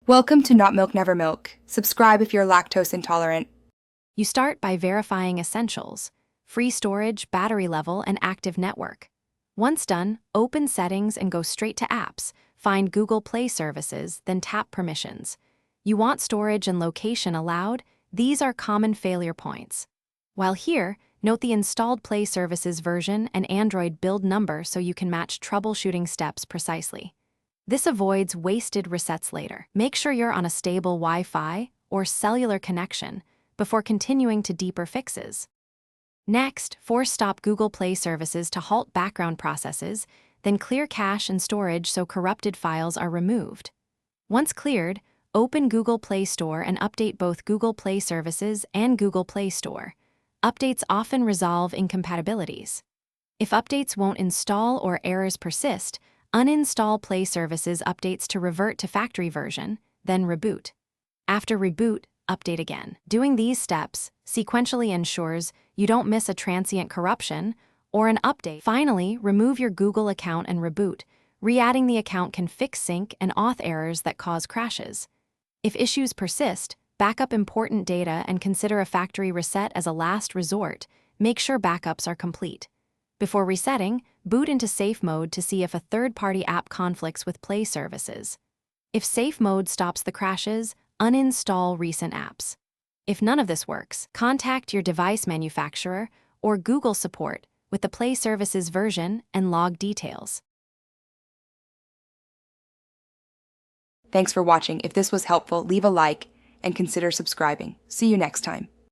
Welcome to Not Milk Never Milk. Subscribe if you're lactose intolerant. You start by verifying essentials: free storage, battery level, and active network. Once done, open Settings and go straight to Apps. Find Google Play Services, then tap Permissions. You want storage and location allowed? These are common failure points. While here, note the installed Play Services version and Android build number so you can match troubleshooting steps precisely. This avoids wasted resets later. Make sure you're on a stable Wi-Fi or cellular connection before continuing to deeper fixes. Next, force stop Google Play Services to halt background processes, then clear cache and storage so corrupted files are removed. Once cleared, open Google Play Store and update both Google Play Services and Google Play Store. Updates often resolve incompatibilities. If updates won't install or errors persist, uninstall Play Services updates to revert to factory version, then reboot. After reboot, update again. Doing these steps sequentially ensures you don't miss a transient corruption or an update. Finally, remove your Google account and reboot. Re-adding the account can fix sync and auth errors that cause crashes. If issues persist, back up important data and consider a factory reset as a last resort. Make sure backups are complete. Before resetting, boot into safe mode to see if a third-party app conflicts with Play Services. If safe mode stops the crashes, uninstall recent apps. If none of this works, contact your device manufacturer or Google support with the Play Services version and log details. Thanks for watching. If this was helpful, leave a like and consider subscribing. See you next time.